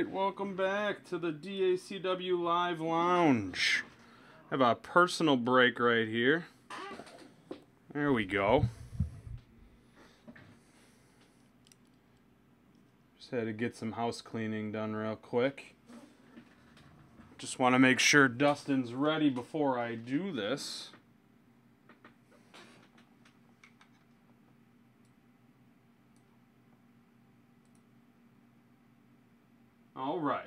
Alright, welcome back to the DACW Live Lounge. I have a personal break right here. There we go. Just had to get some house cleaning done real quick. Just want to make sure Dustin's ready before I do this. All right.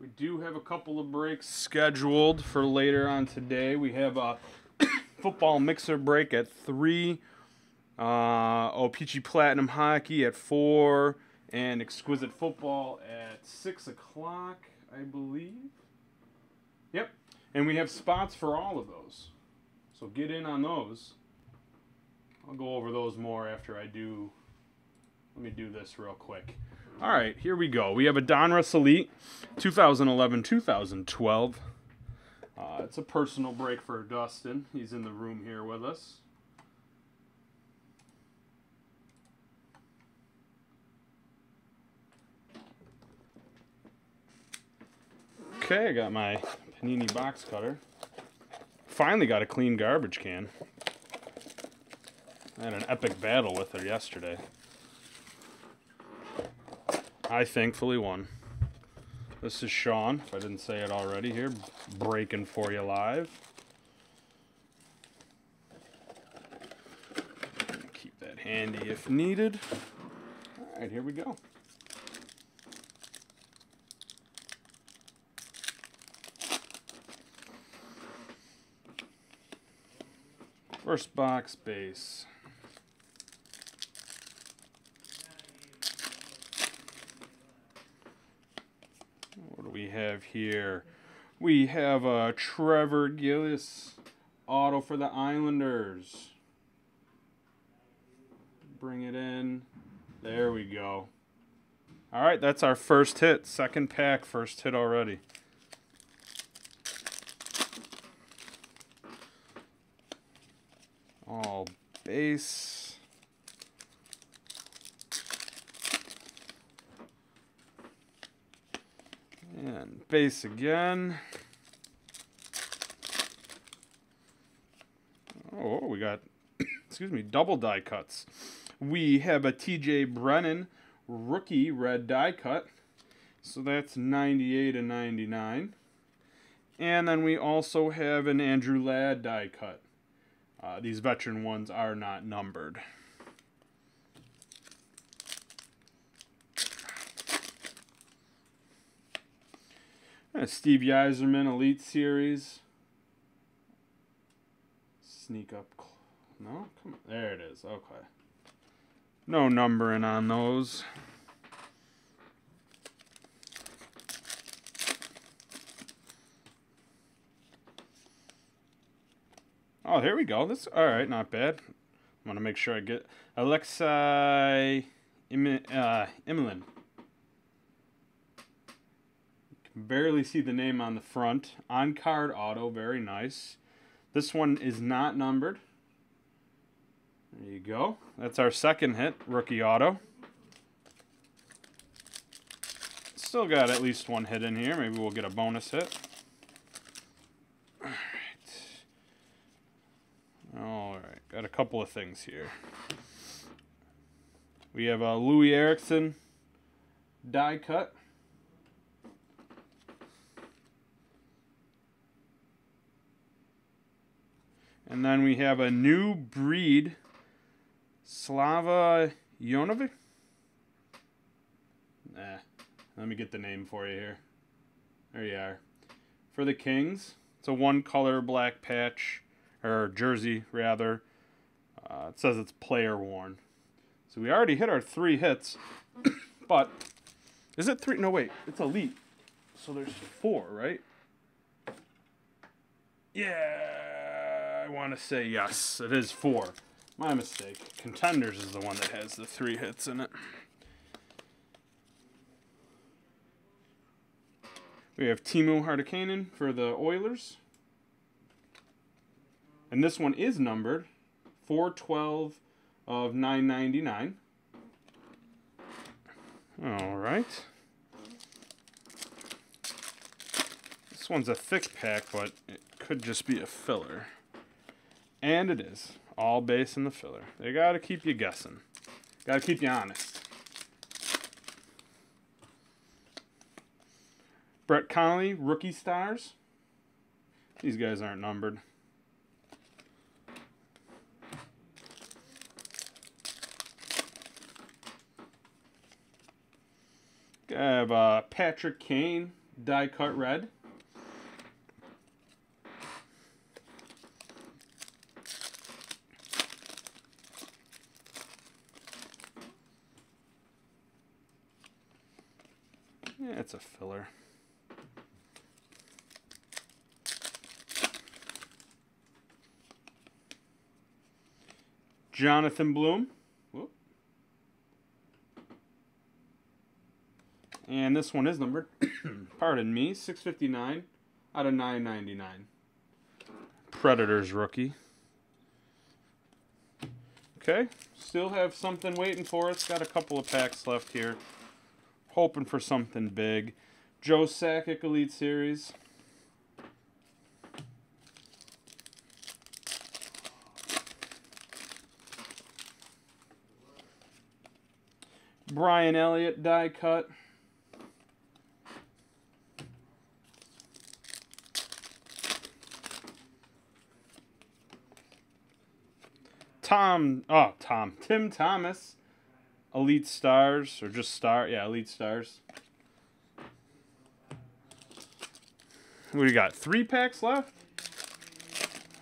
We do have a couple of breaks scheduled for later on today. We have a football mixer break at 3, Peachy Platinum Hockey at 4, and Exquisite Football at 6 o'clock, I believe. Yep. And we have spots for all of those. So get in on those. I'll go over those more after I do. Let me do this real quick. All right, here we go. We have a Donruss Elite 2011-2012. It's a personal break for Dustin. He's in the room here with us. Okay, I got my Panini box cutter. Finally got a clean garbage can. I had an epic battle with her yesterday. I thankfully won. This is Sean, if I didn't say it already here, breaking for you live. Keep that handy if needed. All right, here we go. First box base. What do we have here? We have a Trevor Gillis auto for the Islanders. Bring it in. There we go. All right, that's our first hit. Second pack, first hit already. All base. And base again. Oh, we got, excuse me, double die cuts. We have a TJ Brennan rookie red die cut. So that's 98 and 99. And then we also have an Andrew Ladd die cut. These veteran ones are not numbered. Steve Yzerman Elite Series. Sneak up. No? Come on. There it is. Okay. No numbering on those. Oh, here we go. This, all right, not bad. I want to make sure I get Alexei Imlin. Barely see the name on the front. On-card auto, very nice. This one is not numbered. There you go. That's our second hit, rookie auto. Still got at least one hit in here. Maybe we'll get a bonus hit. Alright, got a couple of things here. We have a Louis Erickson die cut. And then we have a new breed, Slava Jonovic. Let me get the name for you here. There you are. For the Kings, it's a one-color black patch, or jersey, rather. It says it's player worn. So we already hit our 3 hits, but is it 3? No, wait, it's elite. So there's 4, right? Yeah, I want to say yes. It is 4. My mistake. Contenders is the one that has the 3 hits in it. We have Timo Hartikainen for the Oilers. And this one is numbered 412 of 999. All right. This one's a thick pack, but it could just be a filler. And it is. All base in the filler. They got to keep you guessing. Got to keep you honest. Brett Connolly, rookie stars. These guys aren't numbered. I have Patrick Kane, die cut red. Yeah, it's a filler. Jonathan Bloom. Whoop. And this one is numbered, pardon me, 659 out of 999. Predators rookie. Okay, still have something waiting for us. Got a couple of packs left here. Hoping for something big. Joe Sakic Elite Series. Brian Elliott die cut. Tim Thomas, Elite Stars, or just Elite Stars. What do you got? 3 packs left?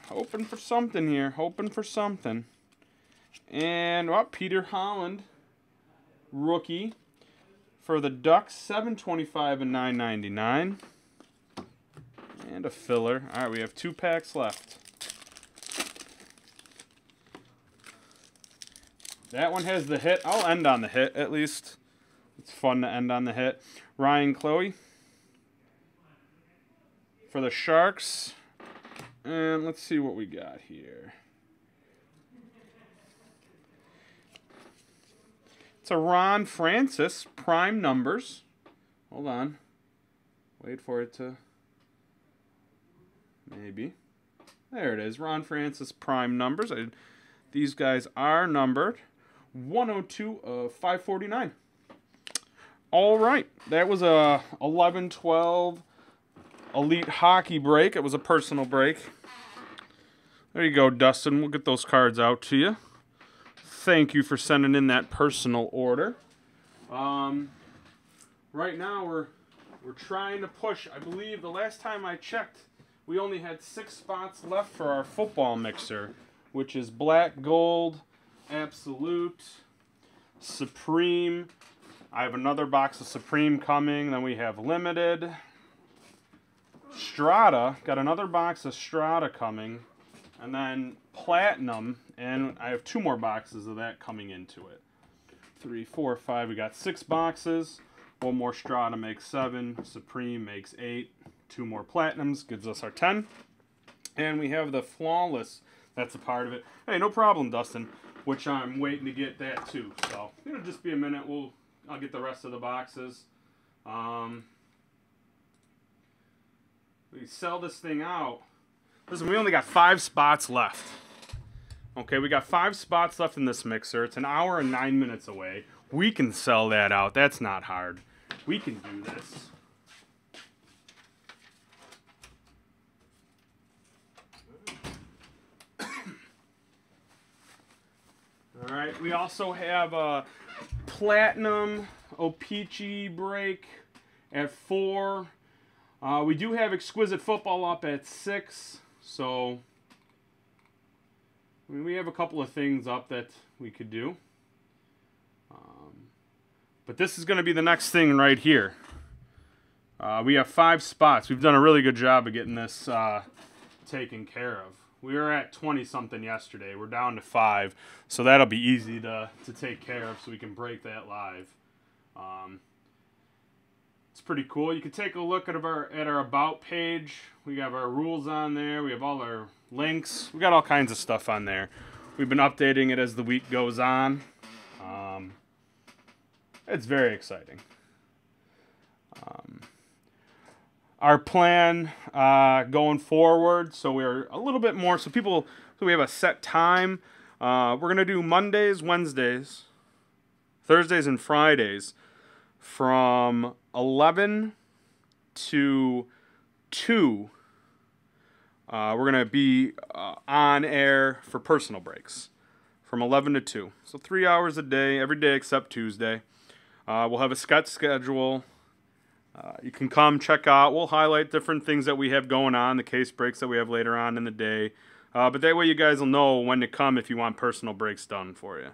Hoping for something here, hoping for something. And, Peter Holland, rookie, for the Ducks, 725 and 999. And a filler. All right, we have 2 packs left. That one has the hit. I'll end on the hit, at least. It's fun to end on the hit. Ryan Chloe for the Sharks. And let's see what we got here. It's a Ron Francis, prime numbers. Hold on. Wait for it to... Maybe. There it is. Ron Francis, prime numbers. These guys are numbered. 102 of 549. All right. That was a 11-12 Elite Hockey break. It was a personal break. There you go, Dustin. We'll get those cards out to you. Thank you for sending in that personal order. Right now we're trying to push. I believe the last time I checked, we only had 6 spots left for our football mixer, which is black, gold, absolute, Supreme. I have another box of Supreme coming. Then we have limited. Strata. Got another box of Strata coming. And then Platinum. And I have 2 more boxes of that coming into it. 3, 4, 5. We got 6 boxes. 1 more Strata makes 7. Supreme makes 8. 2 more Platinums gives us our 10. And we have the Flawless. That's a part of it. Hey, no problem, Dustin. Which I'm waiting to get that too. So it'll just be a minute. I'll get the rest of the boxes. We sell this thing out. Listen, we only got 5 spots left. Okay, we got 5 spots left in this mixer. It's an hour and 9 minutes away. We can sell that out. That's not hard. We can do this. All right, we also have a Platinum O-Pee-Chee break at 4. We do have Exquisite Football up at 6, so I mean, we have a couple of things up that we could do. But this is going to be the next thing right here. We have 5 spots. We've done a really good job of getting this taken care of. We were at 20-something yesterday. We're down to 5, so that'll be easy to take care of so we can break that live. It's pretty cool. You can take a look at our About page. We have our rules on there. We have all our links. We got all kinds of stuff on there. We've been updating it as the week goes on. it's very exciting. Our plan going forward, so we're a little bit more, so we have a set time. We're going to do Mondays, Wednesdays, Thursdays, and Fridays from 11 to 2. We're going to be on air for personal breaks from 11 to 2. So 3 hours a day, every day except Tuesday. We'll have a sketch schedule. You can come check out. We'll highlight different things that we have going on, the case breaks that we have later on in the day. But that way you guys will know when to come if you want personal breaks done for you.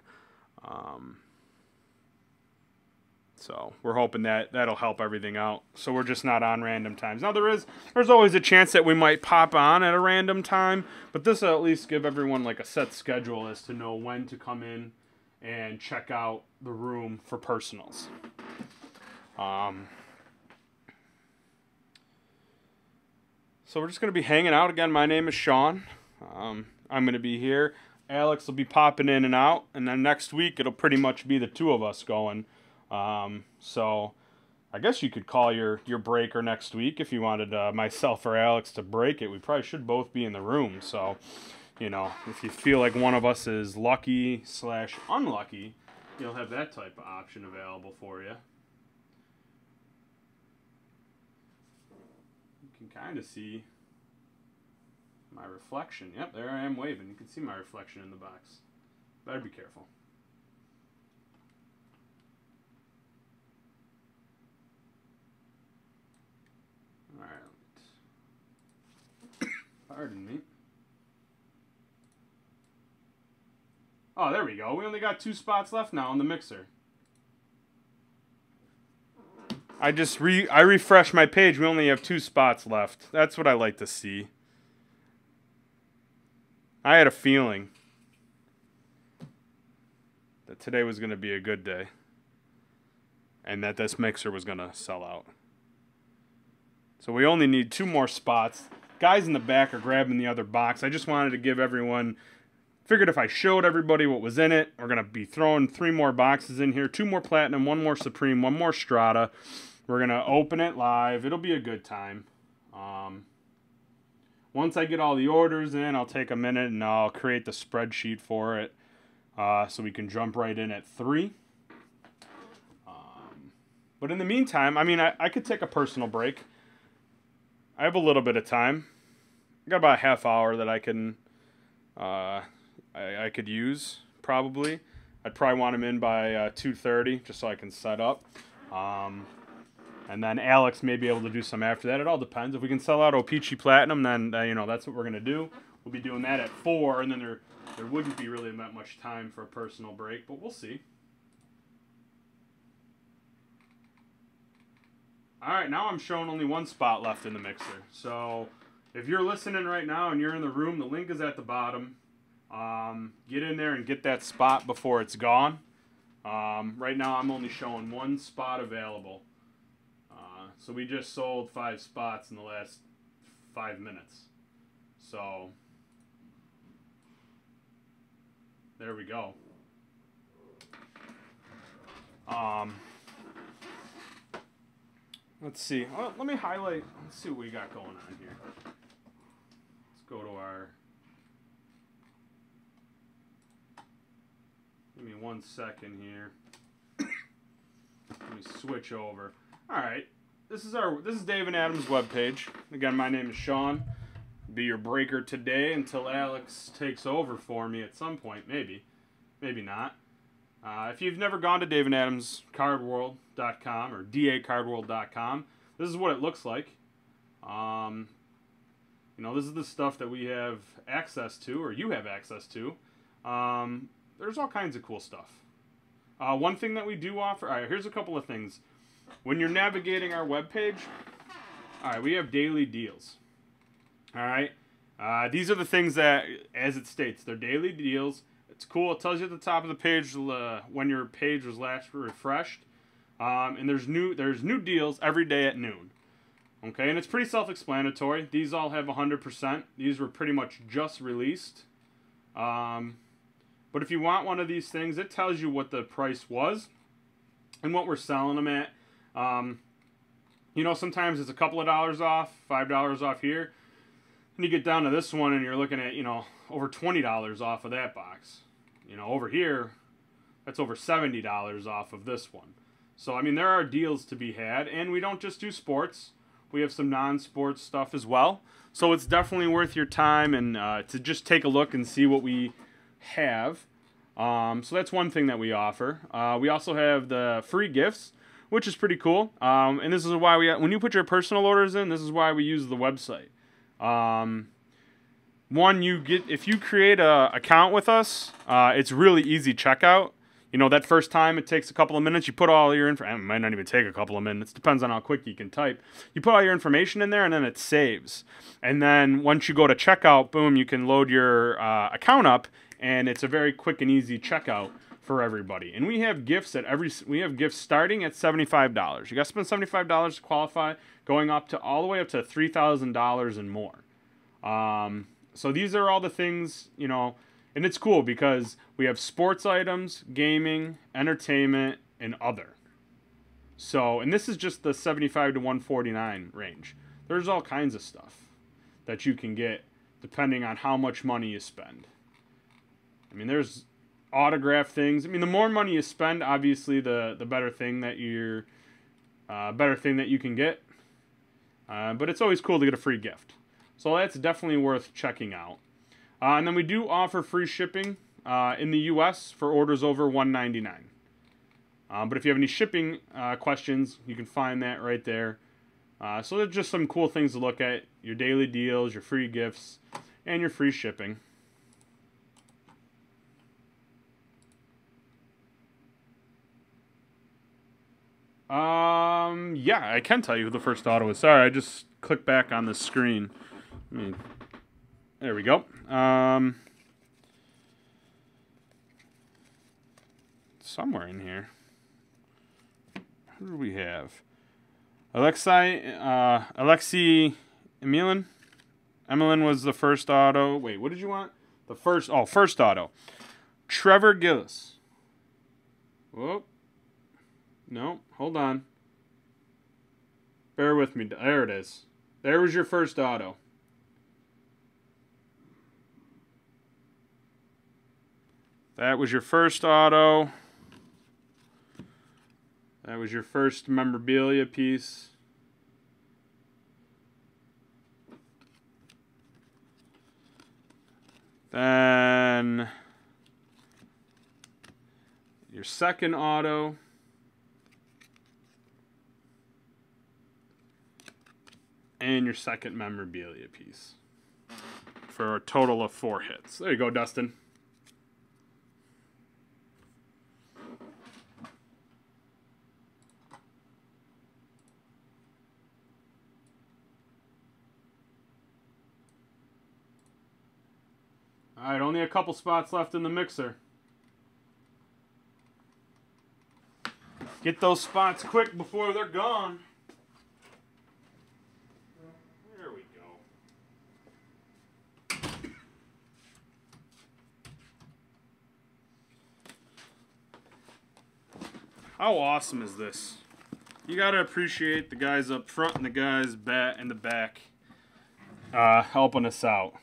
So we're hoping that'll help everything out. So we're just not on random times. Now there's always a chance that we might pop on at a random time, but this will at least give everyone like a set schedule as to know when to come in and check out the room for personals. So we're just going to be hanging out. Again, my name is Sean. I'm going to be here. Alex will be popping in and out. And then next week, it'll pretty much be the two of us going. So I guess you could call your breaker next week if you wanted myself or Alex to break it. We probably should both be in the room. So, you know, if you feel like one of us is lucky/unlucky, you'll have that type of option available for you. You can kind of see my reflection. Yep, there I am waving. You can see my reflection in the box. Better be careful. Alright. Pardon me. Oh, there we go. We only got 2 spots left now on the mixer. I refreshed my page. We only have 2 spots left. That's what I like to see. I had a feeling that today was going to be a good day and that this mixer was going to sell out. So we only need 2 more spots. Guys in the back are grabbing the other box. I just wanted to give everyone... Figured if I showed everybody what was in it, we're going to be throwing 3 more boxes in here. 2 more Platinum, 1 more Supreme, 1 more Strata. We're going to open it live. It'll be a good time. Once I get all the orders in, I'll take a minute and I'll create the spreadsheet for it so we can jump right in at 3. But in the meantime, I mean, I could take a personal break. I have a little bit of time. I got about a half hour that I can... I could use, probably. I'd probably want him in by 2:30, just so I can set up. And then Alex may be able to do some after that. It all depends. If we can sell out O-Pee-Chee Platinum, then you know, that's what we're going to do. We'll be doing that at 4, and then there wouldn't be really that much time for a personal break, but we'll see. Alright, now I'm showing only 1 spot left in the mixer. So, if you're listening right now and you're in the room, the link is at the bottom. Get in there and get that spot before it's gone. Right now I'm only showing 1 spot available. So we just sold 5 spots in the last 5 minutes. So there we go. Let's see. Well, let me highlight. Let's see what we got going on here. Let's go to our... Give me 1 second here. Let me switch over. All right. This is Dave and Adam's webpage. Again, my name is Sean. Be your breaker today until Alex takes over for me at some point. Maybe not. If you've never gone to daveandadamscardworld.com or dacardworld.com, this is what it looks like. You know, this is the stuff that we have access to, or you have access to. There's all kinds of cool stuff. One thing that we do offer... All right, here's a couple of things. When you're navigating our webpage, all right, we have daily deals. All right? These are the things that, as it states, they're daily deals. It's cool. It tells you at the top of the page when your page was last refreshed. And there's new deals every day at noon. Okay, and it's pretty self-explanatory. These all have 100%. These were pretty much just released. But if you want one of these things, it tells you what the price was and what we're selling them at. You know, sometimes it's a couple of dollars off, $5 off here. And you get down to this one and you're looking at, you know, over $20 off of that box. You know, over here, that's over $70 off of this one. So, I mean, there are deals to be had. And we don't just do sports. We have some non-sports stuff as well. So it's definitely worth your time and to just take a look and see what we have. So that's one thing that we offer. We also have the free gifts, which is pretty cool. And this is why when you put your personal orders in, this is why we use the website. One, if you create a account with us, it's really easy checkout. You know, that first time it takes a couple of minutes. You put all your information. It might not even take a couple of minutes. Depends on how quick you can type. You put all your information in there, and then it saves. And then once you go to checkout, boom, you can load your account up, and it's a very quick and easy checkout for everybody. And we have gifts we have gifts starting at $75. You got to spend $75 to qualify, going up to all the way up to $3,000 and more. So these are all the things, you know, and it's cool because we have sports items, gaming, entertainment, and other. So, and this is just the 75 to 149 range. There's all kinds of stuff that you can get depending on how much money you spend. I mean, there's autograph things. I mean, the more money you spend, obviously, the better thing that you can get. But it's always cool to get a free gift. So that's definitely worth checking out. And then we do offer free shipping in the U.S. for orders over $199. But if you have any shipping questions, you can find that right there. So there's just some cool things to look at. Your daily deals, your free gifts, and your free shipping. Yeah, I can tell you who the first auto is. Sorry, I just clicked back on the screen. There we go. Somewhere in here. Who do we have? Alexei Emilin. Emilin was the first auto. Wait, what did you want? First auto. Trevor Gillis. Whoa. No, hold on. Bear with me. There it is. There was your first auto. That was your first auto. That was your first memorabilia piece. Then your second auto. And your second memorabilia piece. For a total of 4 hits. There you go, Dustin. Alright, only a couple spots left in the mixer. Get those spots quick before they're gone. There we go. How awesome is this? You gotta appreciate the guys up front and the guys in the back helping us out.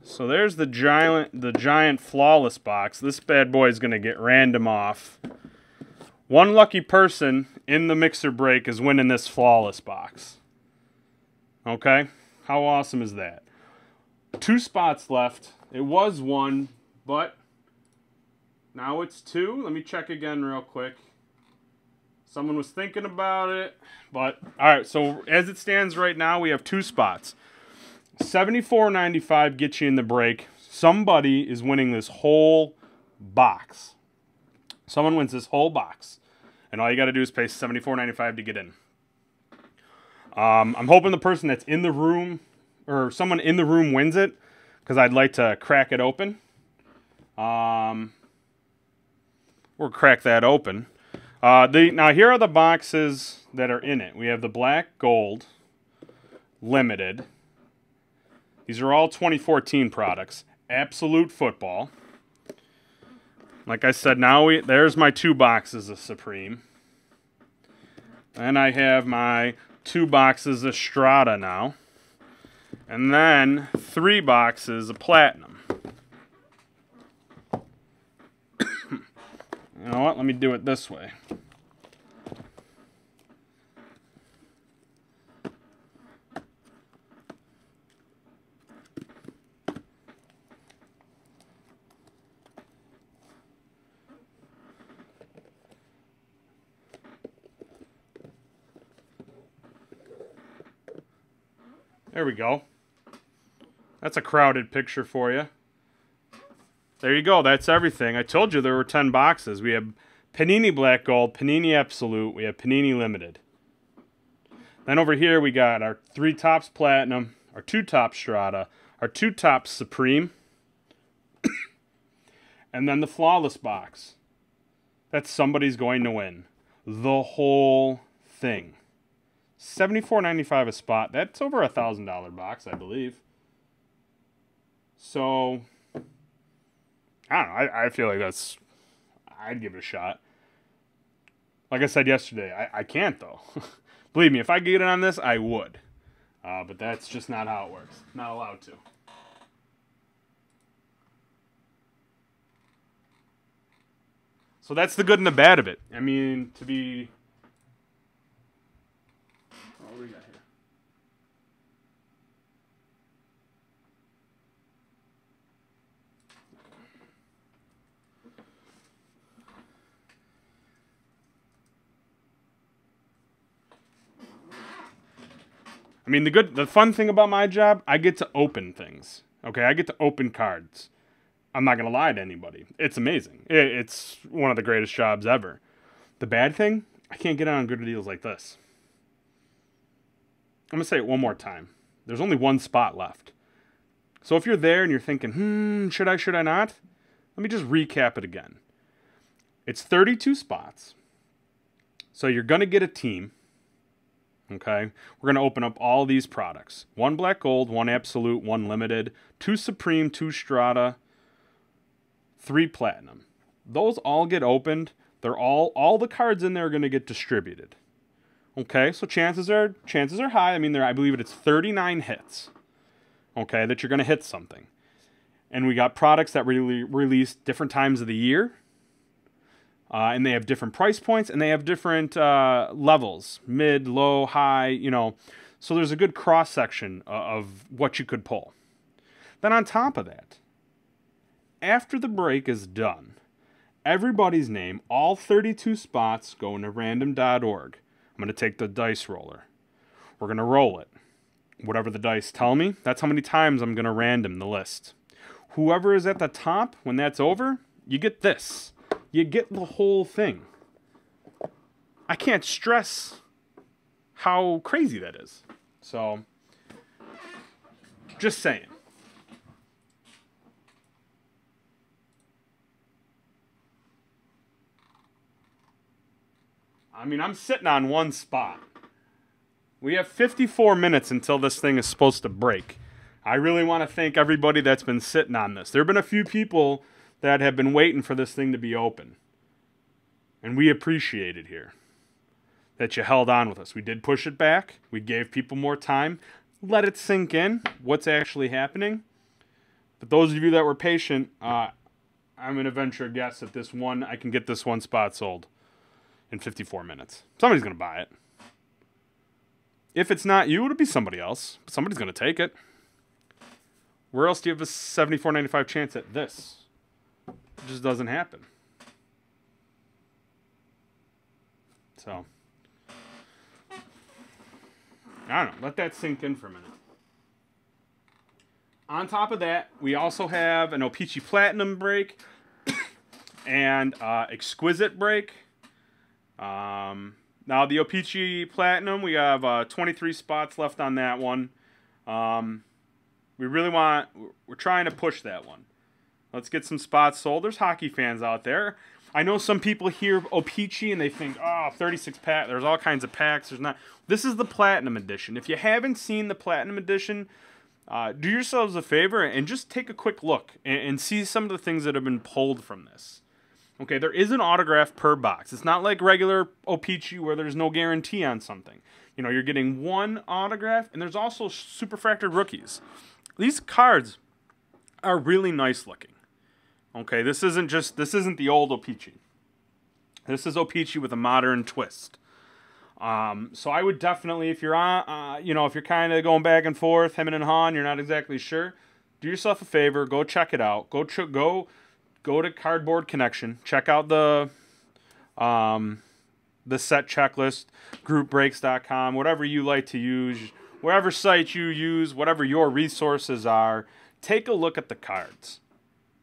So there's the giant flawless box. This bad boy is going to get random off. One lucky person in the mixer break is winning this flawless box. Okay? How awesome is that? 2 spots left. It was 1, but now it's 2. Let me check again real quick. Someone was thinking about it, but all right, so as it stands right now, we have 2 spots. $74.95 gets you in the break. Somebody is winning this whole box. Someone wins this whole box. And all you got to do is pay $74.95 to get in. I'm hoping the person that's in the room, or someone in the room wins it, because I'd like to crack it open. Or crack that open. Now, here are the boxes that are in it. We have the black gold, limited. These are all 2014 products. Absolute Football. Like I said, now there's my 2 boxes of Supreme. And I have my 2 boxes of Strata now. And then 3 boxes of Platinum. You know what? Let me do it this way. There we go. That's a crowded picture for you. There you go. That's everything. I told you there were 10 boxes. We have Panini Black Gold, Panini Absolute. We have Panini Limited. Then over here we got our 3 tops Platinum, our 2 tops Strata, our 2 tops Supreme, and then the Flawless box. That's somebody's going to win. The whole thing. $74.95 a spot. That's over $1,000 box, I believe. So, I don't know. I feel like I'd give it a shot. Like I said yesterday, I can't, though. Believe me, if I get in on this, I would. But that's just not how it works. Not allowed to. So that's the good and the bad of it. I mean, to be... What do we got here? I mean, the fun thing about my job, I get to open things. Okay, I get to open cards. I'm not gonna lie to anybody. It's amazing. It's one of the greatest jobs ever. The bad thing, I can't get on good deals like this. I'm gonna say it one more time. There's only 1 spot left. So if you're there and you're thinking, should I not? Let me just recap it again. It's 32 spots. So you're gonna get a team. Okay, we're going to open up all these products. 1 Black Gold, 1 Absolute, 1 Limited, 2 Supreme, 2 Strata, 3 Platinum. Those all get opened. They're all the cards in there are going to get distributed. Okay, so chances are high. I mean, I believe it's 39 hits. Okay, that you're going to hit something. And we got products that really release different times of the year. And they have different price points, and they have different levels, mid, low, high, you know. So there's a good cross-section of what you could pull. Then on top of that, after the break is done, everybody's name, all 32 spots, go into random.org. I'm going to take the dice roller. We're going to roll it. Whatever the dice tell me, that's how many times I'm going to random the list. Whoever is at the top, when that's over, you get this. You get the whole thing. I can't stress how crazy that is. So, just saying. I mean, I'm sitting on 1 spot. We have 54 minutes until this thing is supposed to break. I really want to thank everybody that's been sitting on this. There have been a few people that have been waiting for this thing to be open. And we appreciate it here. That you held on with us. We did push it back. We gave people more time. Let it sink in what's actually happening. But those of you that were patient, I'm going to venture a guess that I can get this 1 spot sold in 54 minutes. Somebody's going to buy it. If it's not you, it'll be somebody else. But somebody's going to take it. Where else do you have a $74.95 chance at this? It just doesn't happen. So, I don't know. Let that sink in for a minute. On top of that, we also have an O-Pee-Chee Platinum break and Exquisite break. Now, the O-Pee-Chee Platinum, we have 23 spots left on that one. We're trying to push that one. Let's get some spots sold. There's hockey fans out there. I know some people hear O-Pee-Chee and they think, 36 pack. There's all kinds of packs. There's not. This is the Platinum Edition. If you haven't seen the Platinum Edition, do yourselves a favor and just take a quick look and see some of the things that have been pulled from this. Okay, there is an autograph per box. It's not like regular O-Pee-Chee where there's no guarantee on something. You know, you're getting one autograph, and there's also superfracted rookies. These cards are really nice looking. Okay, this isn't the old O-Pee-Chee. This is O-Pee-Chee with a modern twist. So I would definitely, if you're on, if you're kind of going back and forth, hemming and hawing, you're not exactly sure, do yourself a favor, go check it out. Go to Cardboard Connection, check out the set checklist, groupbreaks.com, whatever you like to use, whatever site you use, whatever your resources are, take a look at the cards.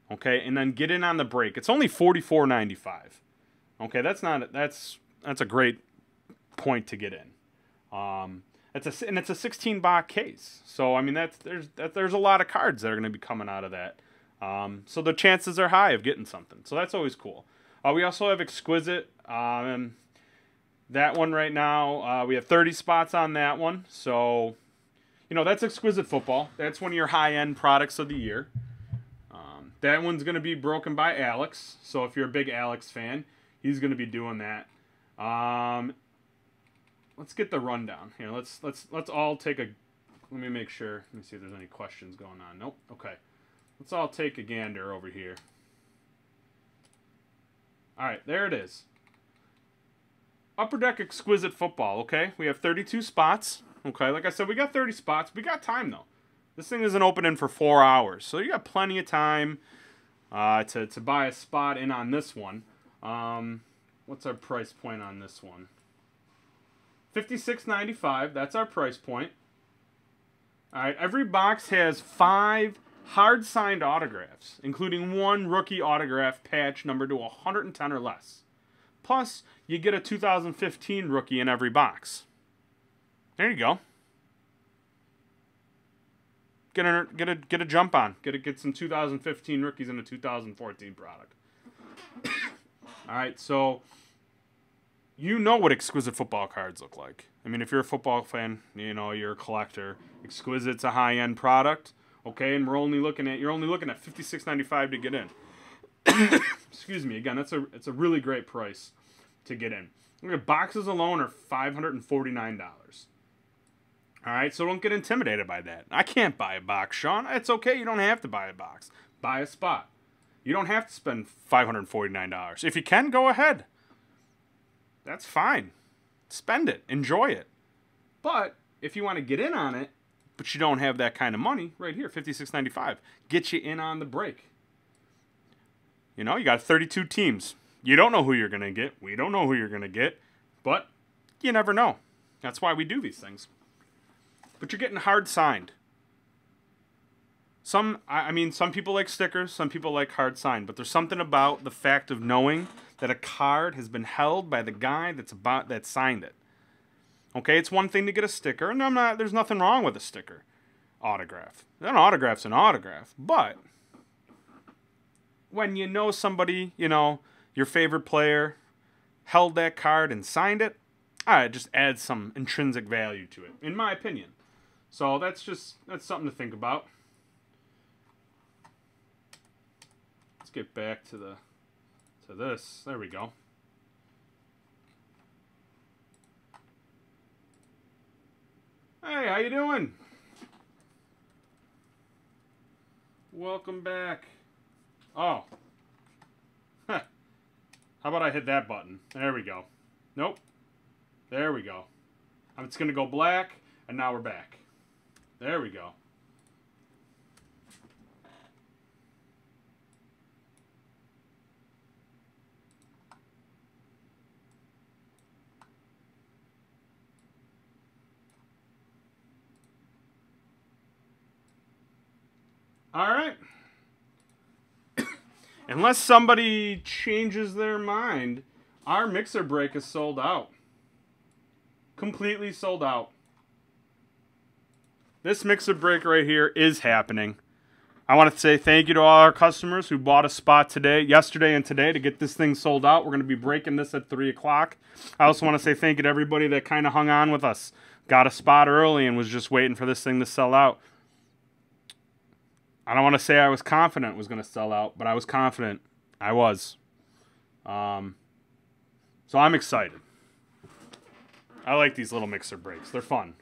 Okay, and then get in on the break. It's only $44.95. Okay, that's a great point to get in. It's a 16 box case. So I mean there's a lot of cards that are going to be coming out of that. So the chances are high of getting something. So that's always cool. We also have Exquisite. And that one right now, we have 30 spots on that one. So, that's Exquisite Football. That's one of your high-end products of the year. That one's going to be broken by Alex. So if you're a big Alex fan, he's going to be doing that. Let's get the rundown here. Let's all take a. Let me make sure. Let me see if there's any questions going on. Nope. Okay. Let's all take a gander over here. All right, there it is. Upper Deck Exquisite Football. Okay, we have 32 spots. Okay, like I said, we got 30 spots. We got time though. This thing isn't opening for 4 hours, so you got plenty of time to buy a spot in on this one. What's our price point on this one? $56.95. That's our price point. All right, every box has 5 hard-signed autographs, including 1 rookie autograph patch numbered to 110 or less. Plus, you get a 2015 rookie in every box. There you go. Get a jump on. Get some 2015 rookies in a 2014 product. All right, so you know what Exquisite Football cards look like. I mean, if you're a football fan, you're a collector. Exquisite's a high-end product, okay, and you're only looking at $56.95 to get in. Excuse me. Again, it's a really great price to get in. Look at boxes alone are $549. All right, so don't get intimidated by that. I can't buy a box, Sean. It's okay. You don't have to buy a box. Buy a spot. You don't have to spend $549. If you can, go ahead. That's fine. Spend it. Enjoy it. But if you want to get in on it, but you don't have that kind of money, right here, $56.95. Get you in on the break. You got 32 teams. You don't know who you're going to get. We don't know who you're going to get. But you never know. That's why we do these things. But you're getting hard signed. Some people like stickers. Some people like hard signed. But there's something about the fact of knowing that a card has been held by the guy that signed it. Okay, it's one thing to get a sticker, and there's nothing wrong with a sticker autograph. An autograph's an autograph, but when you know somebody, your favorite player held that card and signed it, it just adds some intrinsic value to it, in my opinion. So that's something to think about. Let's get back to this. There we go. Hey, how you doing? Welcome back. Oh. Huh. How about I hit that button? There we go. Nope. There we go. It's going to go black, and now we're back. There we go. All right. Unless somebody changes their mind, our mixer break is sold out. Completely sold out. This mixer break right here is happening. I want to say thank you to all our customers who bought a spot yesterday and today to get this thing sold out. We're going to be breaking this at 3 o'clock. I also want to say thank you to everybody that kind of hung on with us. Got a spot early and was just waiting for this thing to sell out. I don't want to say I was confident it was going to sell out, but I was confident. I was. So I'm excited. I like these little mixer breaks. They're fun.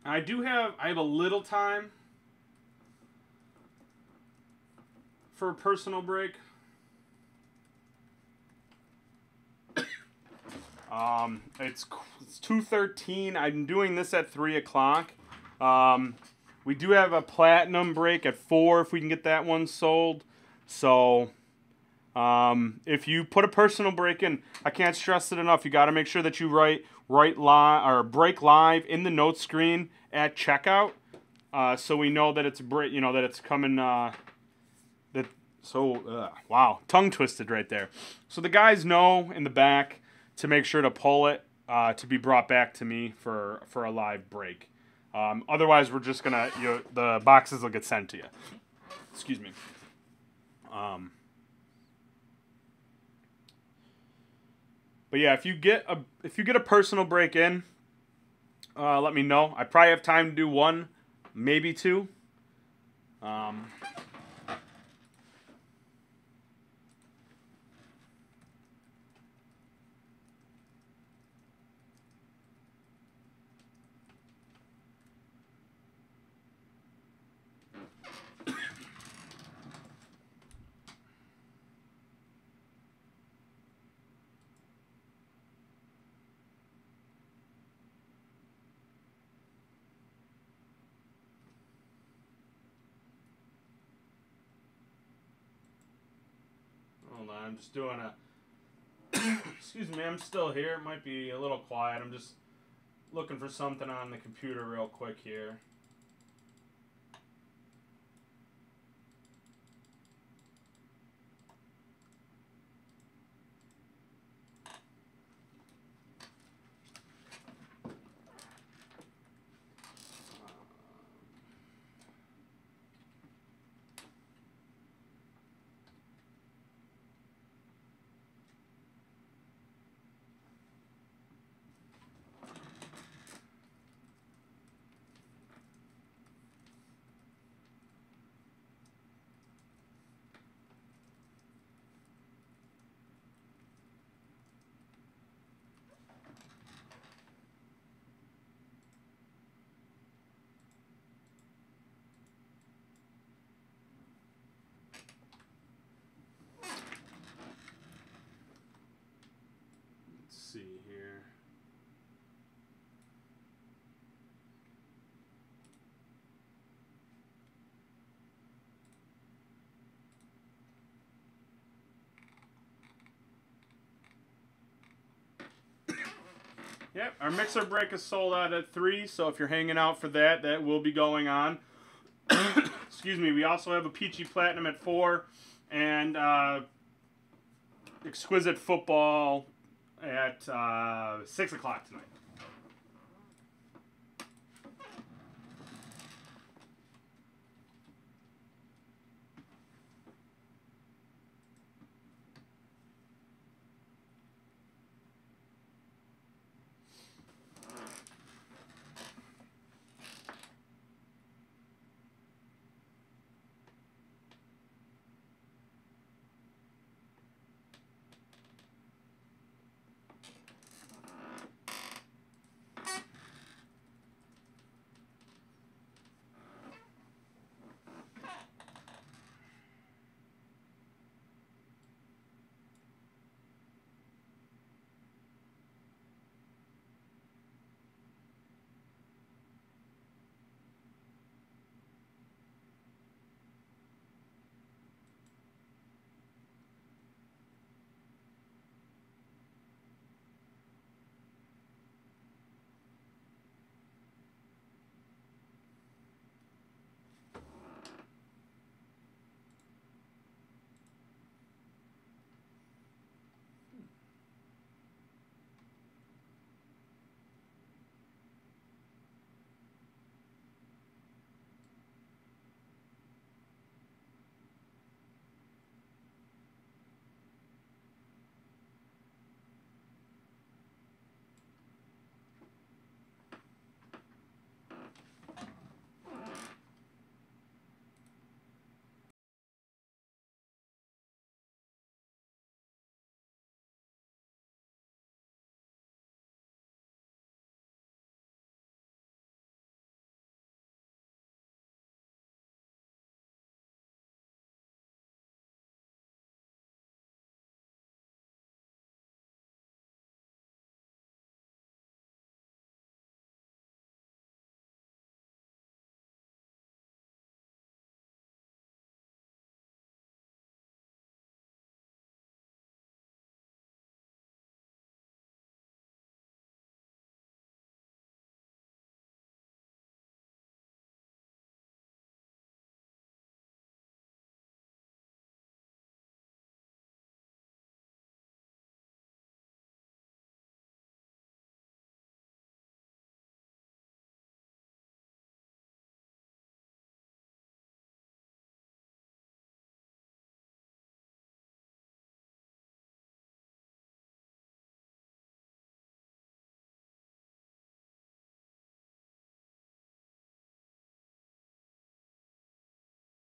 I have a little time for a personal break. It's 2:13. I'm doing this at 3 o'clock. We do have a platinum break at 4 if we can get that one sold. So if you put a personal break in, I can't stress it enough. You got to make sure that you write live or break live in the note screen at checkout, so we know that it's break. You know that it's coming. Wow, tongue twisted right there. So the guys know in the back to make sure to pull it to be brought back to me for a live break. Otherwise, we're just gonna the boxes will get sent to you. Excuse me. But yeah, if you get a personal break in, let me know. I probably have time to do one, maybe two. Hold on, I'm just doing a. Excuse me, I'm still here. It might be a little quiet. I'm just looking for something on the computer real quick here. Let's see here. Yep, our mixer break is sold out at 3, so if you're hanging out for that, that will be going on. Excuse me, we also have a Peachy Platinum at 4, and Exquisite Football at 6 o'clock tonight.